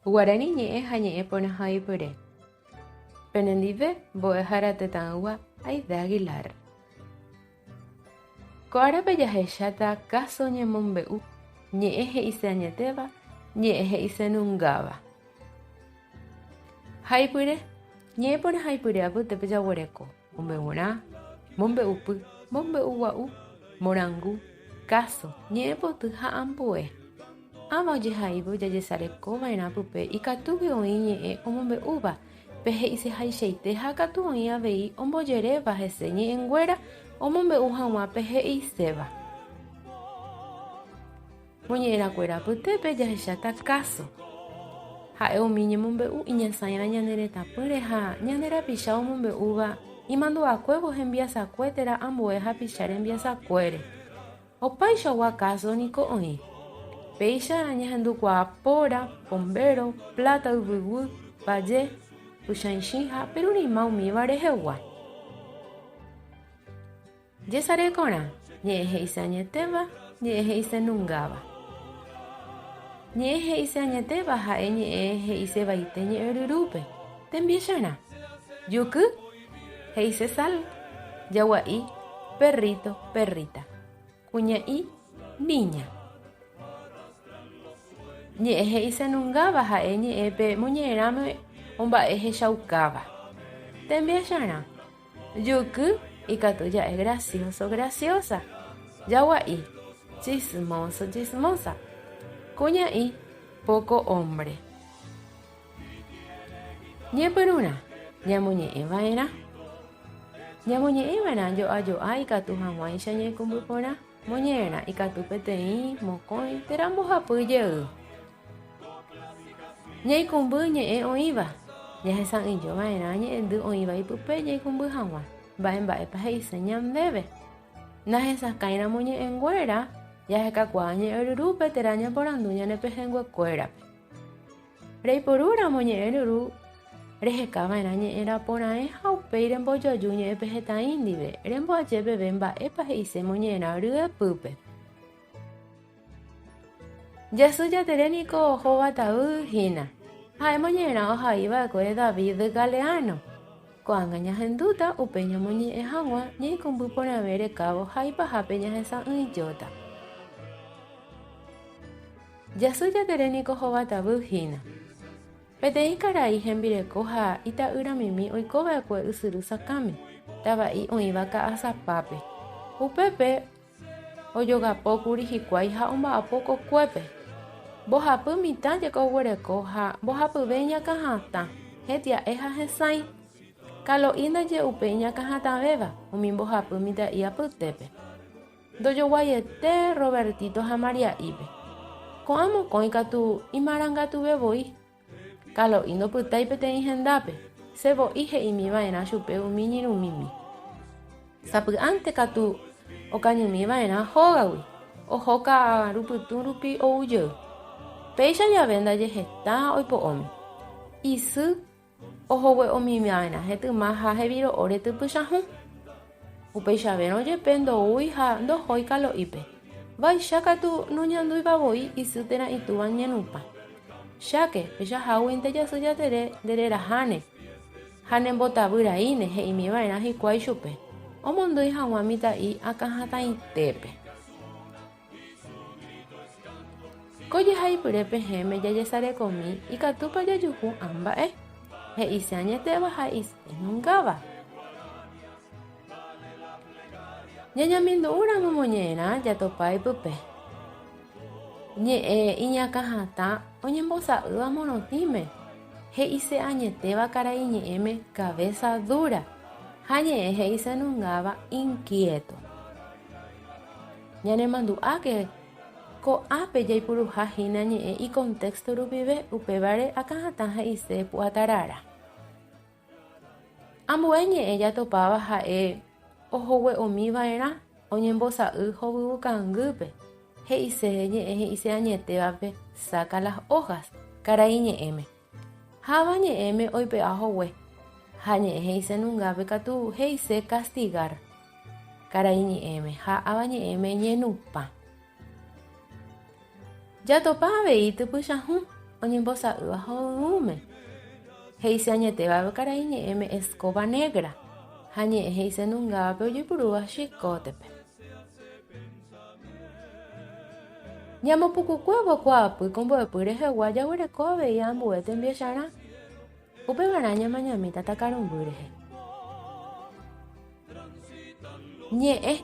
Guarani ñe'ẽ ha ñe'ẽ porãha ipyre. Penendive mbo'ehára tetãygua Aide Aguilar. Ko árape jahecháta káso ñemombe'u ñe'ẽ he'ise añetéva, ñe'ẽ he'ise nungáva. Ha ipyre, ñe'ẽ porãha ipyre apytépe jaguereko ombe'urã, mombe'upy, mombe'ugua'u, morangu, káso, ñe'ẽ poty ha ambue. Ãva ojehaívo jajesarekova'erã pype ikatúgui oĩ ñe'ẽ omombe'úva pe he'ise haicheite ha katu oĩ avei ombojeréva hese ñe'ẽnguéra omombe'u hag̃ua pe he'iséva. Moñe'ẽrakuéra apytépe jahecháta káso. Ha'e umi ñemombe'u iñasãiva ñane retãpýre ha ñane rapicha omombe'úva imandu'akuévo hembiasakuétera ambue ha picha rembiasakuére. Opaichagua káso niko oĩ. Péicha ñahendukuaa póra, pombero, plata yvyguy, vaje, pychãichi ha perurima umíva rehegua. Jesarekorã ñe'ẽ he'ise añetéva, ñe'ẽ he'ise nungáva. Ñe'ẽ he'ise añetéva ha'e ñe'ẽ he'ise vaite ñe'ẽ ryrúpe. Tembiecharã. Juky he'ise sal. Jagua'i perrito, perrita. Kuña'i niña. Ñe'ẽ he'ise nungáva ha'e ñe'ẽpe moñe'ẽrãme omba'e hechaukáva. Tembiecharã. Juky ikatu ja'e gracioso, graciosa. Jagua'i chismoso, chismosa. Kuña'i poco hombre. Ñepyrũrã ñamoñe'ẽva'erã. Ñamoñe'ẽva'erã jo'ajo'a ikatu hag̃uáicha ñe'ẽkumby porã. Moñe'ẽrã ikatu peteĩ, mokõi, térã mbohapy jey. Ñaikumby ñe'ẽ oĩva. Ñahesa'ỹijova'erã ñe'ẽndy oĩva ipype ñaikumby hag̃ua. Mba'emba'épa he'ise ñandéve. Nahesakãiramo ñe'ẽnguéra jahekakuaa ñe'ẽ ryrúpe térã ñaporandu ñane pehẽnguekuérape. Reiporúramo ñe'ẽ ryru rehekava'erã ñe'ẽ raporãe ha upéi rembojoju ñe'ẽ pehetã'i ndive remboaje peve mba'épa he'ise moñe'ẽrã ryepýpe. Jasy jateréniko hovatavýhína. Ha'e moñe'ẽrã ohaíva'ekue David Galeano. Ko'ág̃a ñahendúta upe ñamoñe'ẽ hag̃ua ñaikumby porãve rekávo ha ipahápe ñahesa'ỹijóta. Jasy jateréniko hovatavýhína. Peteĩ karai hembireko ha ita'yramimi oikova'ekue ysyry sakãme. Tava'i oĩva ka'asapápe. Upépe ojogapókuri hikuái ha omba'apo kokuépe. Mbohapy mitã jeko oguereko ha mbohapyve iñakãhatã. Hetia'e ha hesãi. Kalo'i ndaje upe iñakãhatãvéva umi mbohapy mitã'i apytépe. Ndojoguaiete Robertito ha Maria'ípe. Ko'ã mokõi katu imarangatuvevoi. Kalo'i ndopytái peteĩ hendápe. Sevo'i he'imiva'erã chupe umi ñirũmimi. Sapy'ánte katu okañymiva'erã hógagui. Oho ka'arupytũ rupi oujey. Péicha jave ndaje hetã oipo'ómi. Isy ohogue'omiva'erã hetýma ha heviro'o retypychãhu. Upeichavérõ jepe ndoúi ha ndohói Kalo'ípe. Vaichákatu noñanduivavoi isy térã itúva ñenupã. Cháke peichaháguinte Jasy Jatere ndereraháne ha nembotavýraine he'imiva'erã hikuái chupe. Omondýi hag̃ua mitã'i akãhatãitépe. Ko jehaipyre pehẽme jajesarekomi ikatúpa jajuhu amba'e. He'ise añetéva ha he'ise nungáva. Ñañamindu'úramo moñe'ẽrã jatopái pype. Ñe'ẽ iñakãhatã oñembosa'ýva morotĩme. He'ise añetéva karai ñe'ẽme cabeza dura. Ha ñe'ẽ he'ise nungáva inquieto. Ñanemandu'áke ko'ápe jaipuruhahína ñe'ẽ ikontexto rupive upévare akãhatã he'ise pu'atarara. Ambue ñe'ẽ jatopáva ha'e ohogue'omiva'erã oñembosa'y hovyvukangýpe. He'ise ñe'ẽ he'ise añetévape saca las hojas karai ñe'ẽme. Háva ñe'ẽme oipe'a hogue. Ha ñe'ẽ he'ise nungápe katu he'ise castigar karai ñe'ẽme ha ava ñe'ẽme ñenupã. Jatopa avei typychahu oñembosa'ýva ho'ỹme. He'íse añetévape karai ñe'ẽme escoba negra ha ñe'ẽ he'íse nungávape ojoipurúva chikótepe. Ñamopukukuévo kuaapy kombo'epy rehegua jaguereko avei ambue tembiecharã. Upevarã ñamañamíta takarũmby rehe. Ñe'ẽ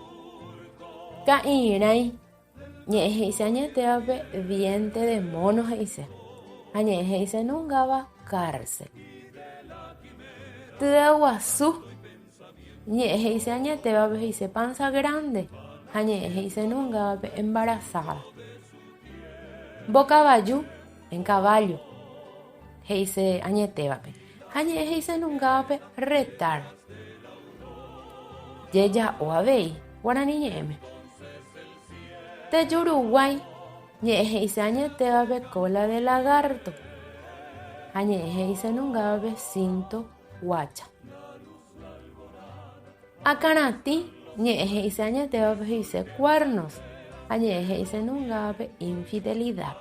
ka'irãi. Ñe'ẽ he'íse añetévape diente de mono he'íse. Ha ñe'ẽ he'íse nungáva cárcel. Tyaguasu. Ñe'ẽ he'íse añetévape he'íse panza grande. Ha ñe'ẽ he'íse nungávape embarazada. Mbokavaju en caballo. He'íse añetévape. Ha ñe'ẽ he'íse nungávape retar. Jeja'o avei Guarani ñe'ẽme. Tejuruguái. Ñe'ẽ he'íse añetévape cola de lagarto. Ha ñe'ẽ he'íse nungávape cinto guacha. Akaratĩ. Ñe'ẽ he'íse añetévape he'íse cuernos. Ha ñe'ẽ he'íse nungávape infidelidad.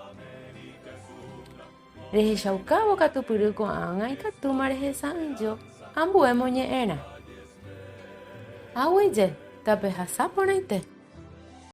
Rehechaukávo katupyry ko'ãnga ikatúma rehesa'ỹjo ambue moñe'ẽrã. Aguyje tape hasáporãite.